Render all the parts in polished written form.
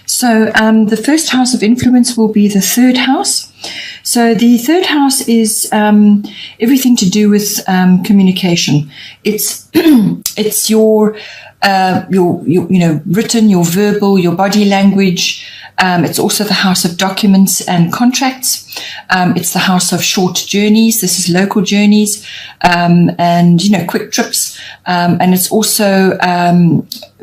So the first house of influence will be the third house. So the third house is everything to do with communication. It's it's your written, your verbal, your body language. It's also the house of documents and contracts. It's the house of short journeys. This is local journeys, and quick trips. And it's also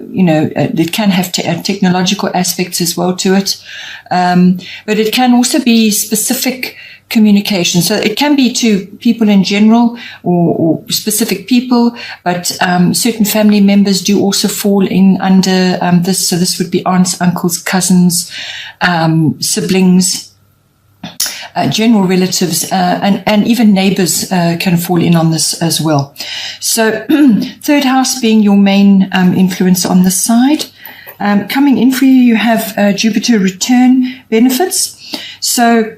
it can have technological aspects as well to it, but it can also be specific communication. So it can be to people in general or specific people, but certain family members do also fall in under this. So this would be aunts, uncles, cousins, siblings, general relatives, and even neighbors can fall in on this as well. So third house being your main influence on this side. Coming in for you, you have Jupiter return benefits. So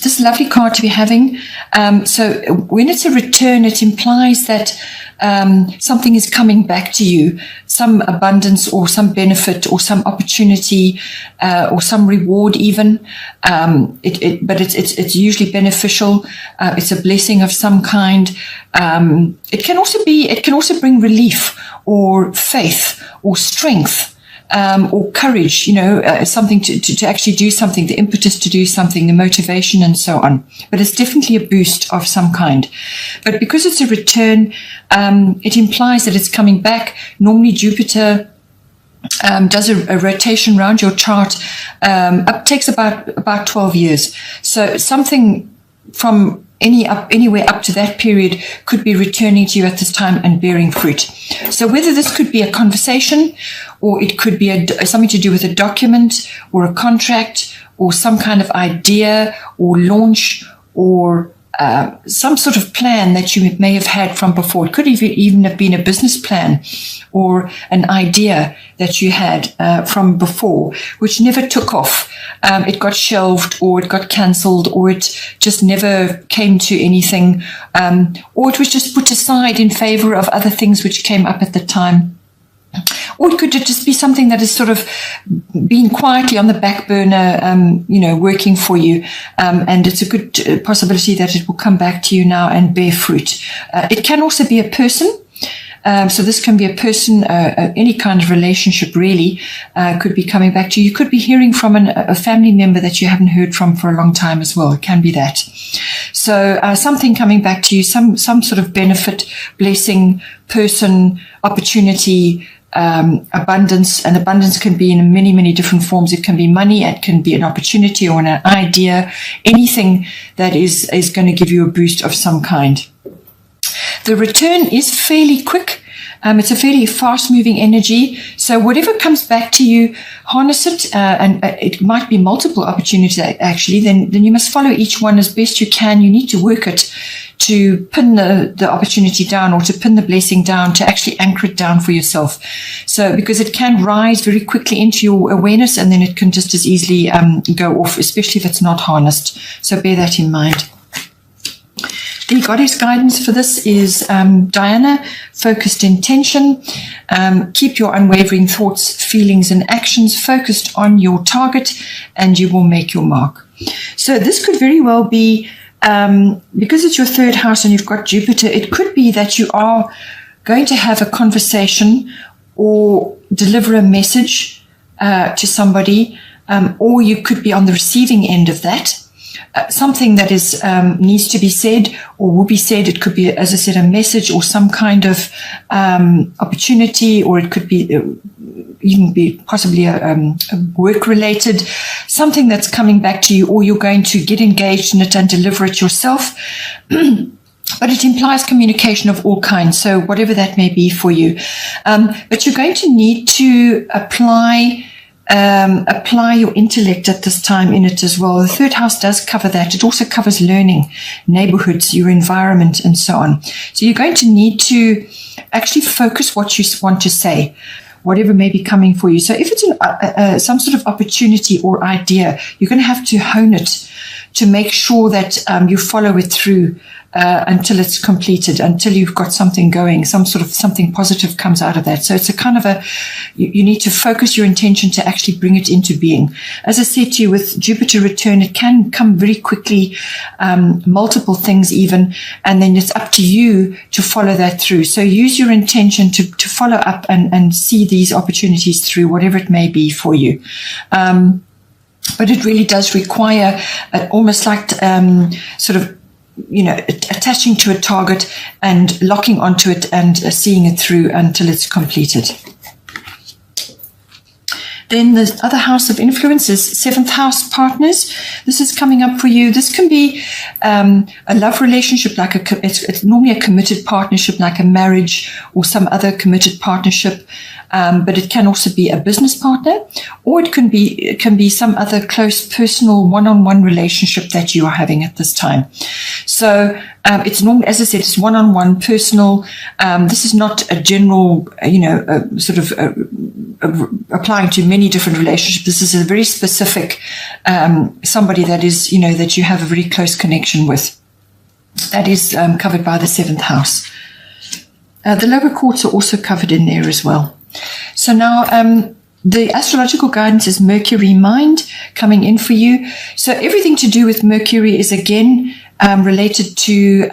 this lovely card to be having. So when it's a return, it implies that something is coming back to you, some abundance or some benefit or some opportunity or some reward even. But it's usually beneficial. It's a blessing of some kind. It can also bring relief or faith or strength. Or courage, something to actually do something, the impetus to do something, the motivation and so on. But it's definitely a boost of some kind. But because it's a return, it implies that it's coming back. Normally Jupiter does a rotation around your chart, takes about 12 years. So something from anywhere up to that period could be returning to you at this time and bearing fruit. So whether this could be a conversation, or it could be something to do with a document or a contract or some kind of idea or launch or some sort of plan that you may have had from before. It could even have been a business plan or an idea that you had from before, which never took off. It got shelved, or it got cancelled, or it just never came to anything, or it was just put aside in favor of other things which came up at the time. Or it could just be something that has sort of been quietly on the back burner, working for you. And it's a good possibility that it will come back to you now and bear fruit. It can also be a person. So this can be a person, any kind of relationship really, could be coming back to you. You could be hearing from a family member that you haven't heard from for a long time as well. It can be that. So something coming back to you, some sort of benefit, blessing, person, opportunity, abundance. And abundance can be in many, many different forms. It can be money, it can be an opportunity or an idea, anything that is going to give you a boost of some kind. The return is fairly quick. It's a fairly fast-moving energy. So whatever comes back to you, harness it, and it might be multiple opportunities actually. Then you must follow each one as best you can. You need to work it to pin the opportunity down, or to pin the blessing down, to actually anchor it down for yourself. So because it can rise very quickly into your awareness, and then it can just as easily go off, especially if it's not harnessed. So bear that in mind. The goddess guidance for this is Diana, focused intention. Keep your unwavering thoughts, feelings, and actions focused on your target, and you will make your mark. So this could very well be, because it's your third house and you've got Jupiter, it could be that you are going to have a conversation or deliver a message to somebody, or you could be on the receiving end of that. Something that is needs to be said or will be said. It could be, as I said, a message or some kind of opportunity, or it could be even be possibly a work-related, something that's coming back to you, or you're going to get engaged in it and deliver it yourself. But it implies communication of all kinds, so whatever that may be for you. But you're going to need to apply your intellect at this time in it as well. The third house does cover that. It also covers learning, neighborhoods, your environment, and so on. So you're going to need to actually focus what you want to say, whatever may be coming for you. So if it's some sort of opportunity or idea, you're going to have to hone it to make sure that you follow it through until it's completed, until you've got something going, something positive comes out of that. So it's a kind of you need to focus your intention to actually bring it into being. As I said to you, with Jupiter return, it can come very quickly, multiple things even, and then it's up to you to follow that through. So use your intention to follow up and see these opportunities through, whatever it may be for you. But it really does require almost like attaching to a target and locking onto it and seeing it through until it's completed. Then the other house of influence is seventh house partners. This is coming up for you. This can be a love relationship, it's normally a committed partnership, like a marriage or some other committed partnership. But it can also be a business partner, or it can be some other close personal one-on-one relationship that you are having at this time. So it's normally, as I said, it's one-on-one personal. This is not a general, applying to many different relationships. This is a very specific somebody that is, that you have a very close connection with. That is covered by the seventh house. The lower courts are also covered in there as well. So now the astrological guidance is Mercury mind coming in for you. So everything to do with Mercury is again related to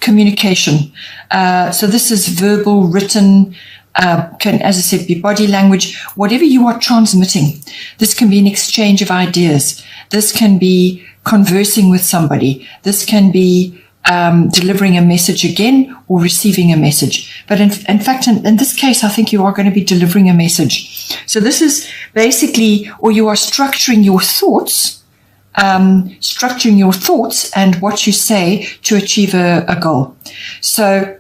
communication. So this is verbal, written, can, as I said, be body language, whatever you are transmitting. This can be an exchange of ideas. This can be conversing with somebody. This can be delivering a message again or receiving a message. But in fact, in this case, I think you are going to be delivering a message. So this is basically, or you are structuring your thoughts and what you say to achieve a goal. So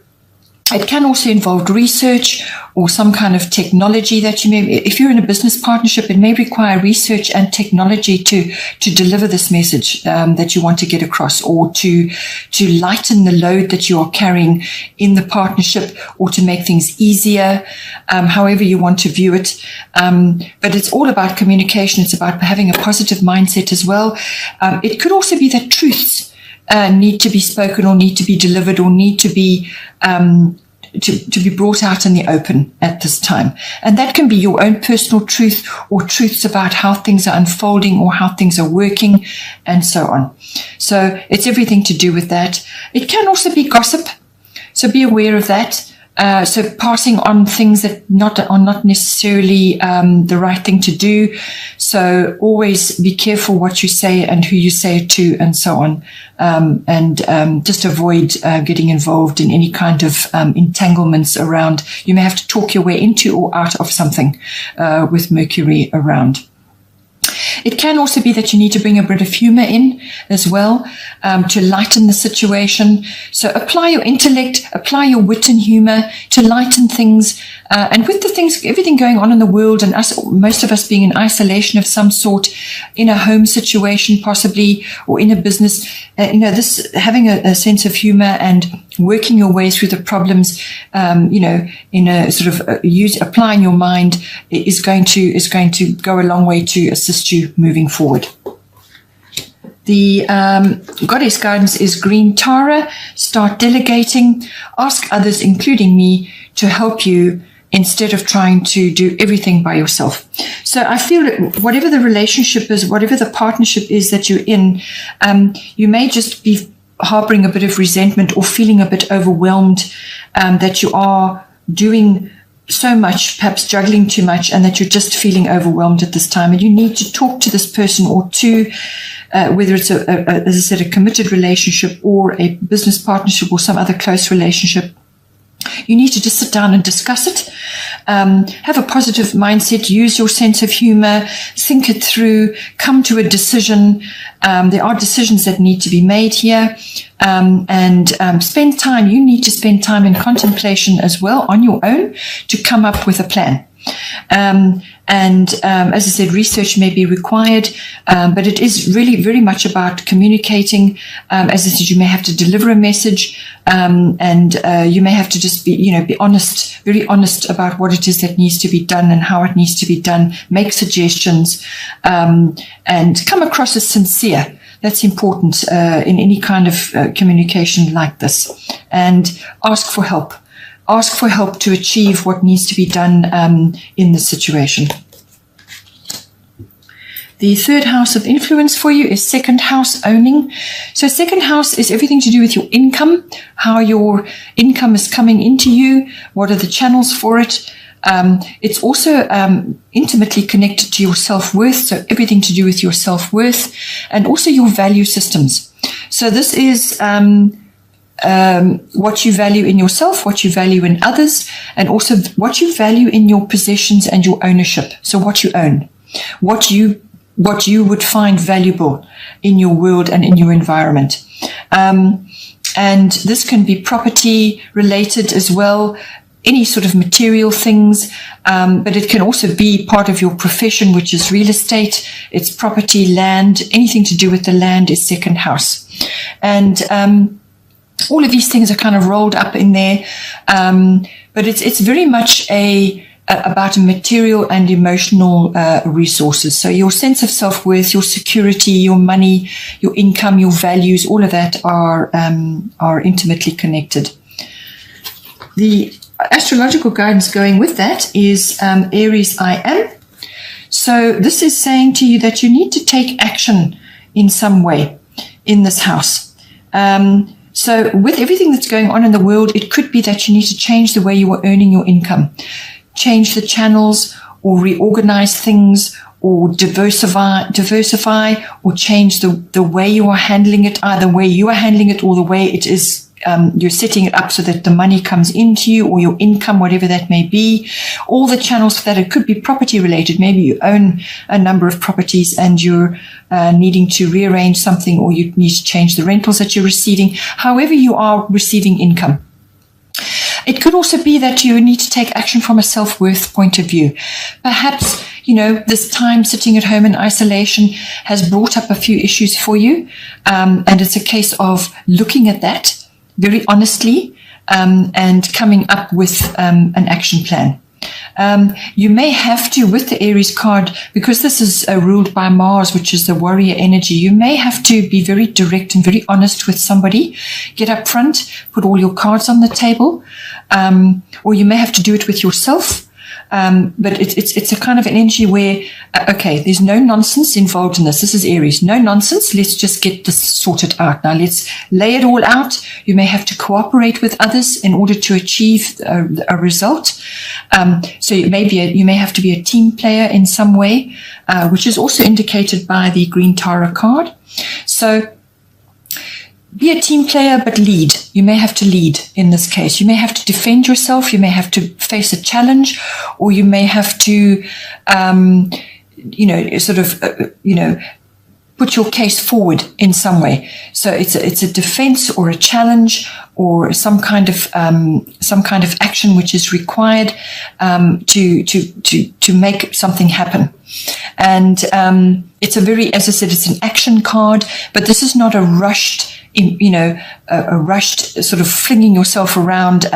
it can also involve research or some kind of technology that you may, if you're in a business partnership, it may require research and technology to deliver this message that you want to get across, or to lighten the load that you are carrying in the partnership, or to make things easier, however you want to view it. But it's all about communication. It's about having a positive mindset as well. It could also be that truths need to be spoken, or need to be delivered, or need to be to be brought out in the open at this time. And that can be your own personal truth, or truths about how things are unfolding or how things are working, and so on. So it's everything to do with that. It can also be gossip, so be aware of that. So passing on things that are not necessarily the right thing to do. So always be careful what you say and who you say it to, and so on. And just avoid getting involved in any kind of entanglements around. You may have to talk your way into or out of something with Mercury around. It can also be that you need to bring a bit of humor in as well, to lighten the situation. So apply your intellect, apply your wit and humor to lighten things. And with everything going on in the world, and most of us being in isolation of some sort, in a home situation possibly, or in a business, this having a sense of humor and working your way through the problems, in a sort of applying your mind is going to go a long way to assist you moving forward. The goddess guidance is Green Tara. Start delegating. Ask others, including me, to help you instead of trying to do everything by yourself. So I feel that whatever the relationship is, whatever the partnership is that you're in, you may just be harboring a bit of resentment or feeling a bit overwhelmed, that you are doing so much, perhaps juggling too much, and that you're just feeling overwhelmed at this time. And you need to talk to this person or two, whether it's as I said, a committed relationship or a business partnership or some other close relationship. You need to just sit down and discuss it. Have a positive mindset, use your sense of humor, think it through, come to a decision. There are decisions that need to be made here. And spend time. You need to spend time in contemplation as well on your own to come up with a plan. As I said, research may be required, but it is really very much about communicating. As I said, you may have to deliver a message, and you may have to just be honest, very honest about what it is that needs to be done and how it needs to be done. Make suggestions, and come across as sincere. That's important in any kind of communication like this. And ask for help. Ask for help to achieve what needs to be done in the situation. The third house of influence for you is second house, owning. So second house is everything to do with your income, how your income is coming into you, what are the channels for it. It's also intimately connected to your self-worth, so everything to do with your self-worth, and also your value systems. So this is what you value in yourself, what you value in others, and also what you value in your possessions and your ownership. So what you own, what you would find valuable in your world and in your environment. And this can be property related as well, any sort of material things, but it can also be part of your profession, which is real estate. It's property, land, anything to do with the land is second house. And all of these things are kind of rolled up in there, but it's very much about material and emotional resources. So your sense of self-worth, your security, your money, your income, your values, all of that are intimately connected. The astrological guidance going with that is Aries I am. So this is saying to you that you need to take action in some way in this house. So with everything that's going on in the world, it could be that you need to change the way you are earning your income, change the channels, or reorganize things, or diversify, or change the way you are handling it, either way you are handling it or the way it is. You're setting it up so that the money comes into you, or your income, whatever that may be. All the channels for that. It could be property related. Maybe you own a number of properties and you're needing to rearrange something, or you need to change the rentals that you're receiving. However you are receiving income. It could also be that you need to take action from a self-worth point of view. Perhaps, this time sitting at home in isolation has brought up a few issues for you. And it's a case of looking at that very honestly, and coming up with an action plan. You may have to, with the Aries card, because this is ruled by Mars, which is the warrior energy, you may have to be very direct and very honest with somebody. Get up front, put all your cards on the table, or you may have to do it with yourself. But it's a kind of an energy where, okay, there's no nonsense involved in this. This is Aries. No nonsense. Let's just get this sorted out. Now let's lay it all out. You may have to cooperate with others in order to achieve a result. So you may have to be a team player in some way, which is also indicated by the green Tara card. So be a team player, but lead. You may have to lead in this case. You may have to defend yourself. You may have to face a challenge, or you may have to, put your case forward in some way. So it's a defense or a challenge or some kind of action which is required to make something happen. And it's as I said, it's an action card, but this is not a rushed sort of flinging yourself around,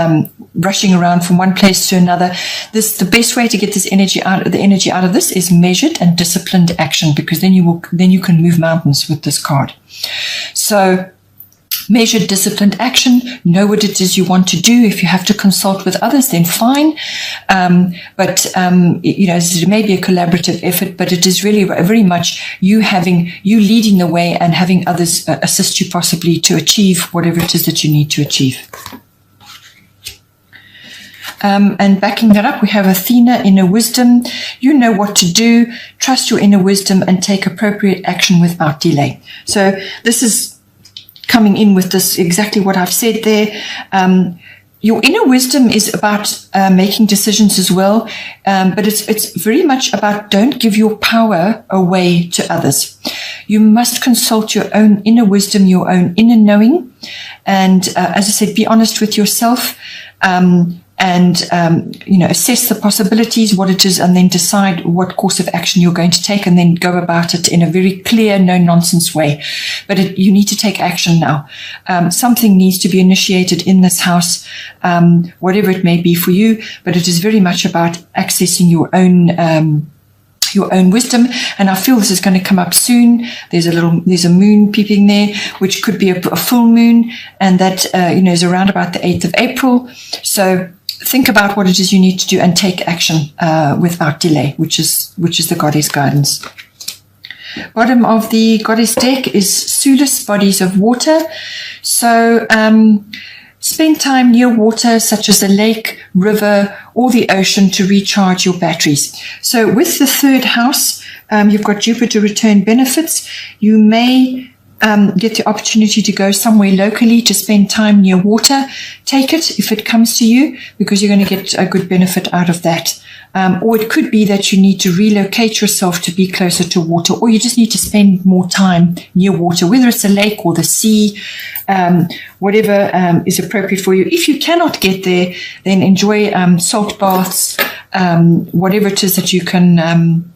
rushing around from one place to another. The best way to get the energy out of this is measured and disciplined action, because then you can move mountains with this card. So measured, disciplined action, know what it is you want to do. If you have to consult with others, then fine. But it may be a collaborative effort, but it is really very much you leading the way and having others assist you possibly to achieve whatever it is that you need to achieve. And backing that up, we have Athena, inner wisdom. You know what to do. Trust your inner wisdom and take appropriate action without delay. So this is coming in with this exactly what I've said there. Your inner wisdom is about making decisions as well, but it's very much about don't give your power away to others. You must consult your own inner wisdom, your own inner knowing, and as I said, be honest with yourself. Assess the possibilities, what it is, and then decide what course of action you're going to take, and then go about it in a very clear, no-nonsense way. But you need to take action now. Something needs to be initiated in this house, whatever it may be for you, but it is very much about accessing your own your own wisdom. And I feel this is going to come up soon. There's a moon peeping there, which could be a full moon, and that is around about the 8th of April. So think about what it is you need to do and take action without delay, which is the goddess guidance. Bottom of the goddess deck is Sulis, bodies of water. So spend time near water, such as a lake, river, or the ocean, to recharge your batteries. So with the third house, you've got Jupiter return benefits. You may get the opportunity to go somewhere locally to spend time near water. Take it if it comes to you, because you're going to get a good benefit out of that. Or it could be that you need to relocate yourself to be closer to water, or you just need to spend more time near water, whether it's a lake or the sea, whatever is appropriate for you. If you cannot get there, then enjoy salt baths, whatever it is that you can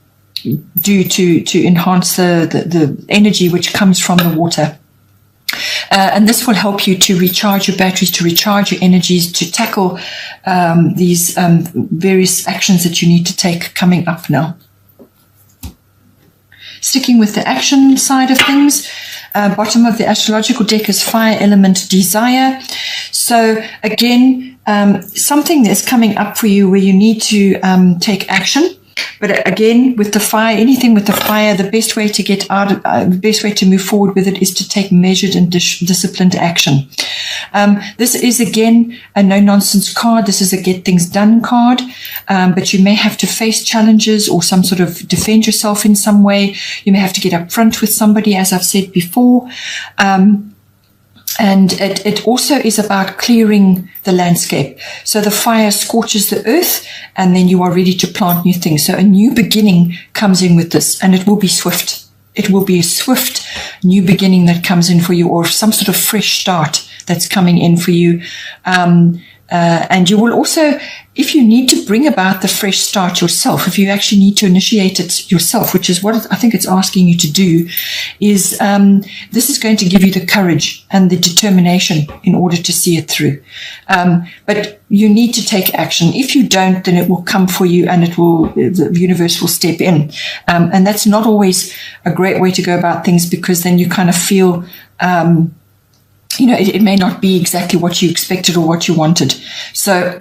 do to enhance the energy which comes from the water. And this will help you to recharge your batteries, to recharge your energies, to tackle these various actions that you need to take coming up now. Sticking with the action side of things, bottom of the astrological deck is fire element desire. So again, something that's coming up for you where you need to take action. But again, with the fire, anything with the fire, the best way to get out of, the best way to move forward with it is to take measured and disciplined action. This is again a no-nonsense card. This is a get things done card. But you may have to face challenges or some sort of defend yourself in some way. You may have to get up front with somebody, as I've said before. And it also is about clearing the landscape. So the fire scorches the earth, and then you are ready to plant new things. So a new beginning comes in with this, and it will be swift. It will be a swift new beginning that comes in for you, or some sort of fresh start that's coming in for you. And you will also, if you need to bring about the fresh start yourself, if you actually need to initiate it yourself, which is what I think it's asking you to do, is this is going to give you the courage and the determination in order to see it through. But you need to take action. If you don't, then it will come for you, and the universe will step in. And that's not always a great way to go about things, because then you kind of feel it may not be exactly what you expected or what you wanted. So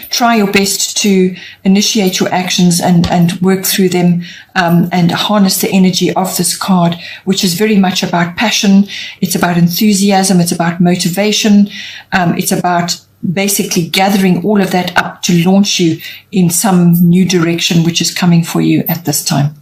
try your best to initiate your actions and work through them, and harness the energy of this card, which is very much about passion. It's about enthusiasm. It's about motivation. It's about basically gathering all of that up to launch you in some new direction, which is coming for you at this time.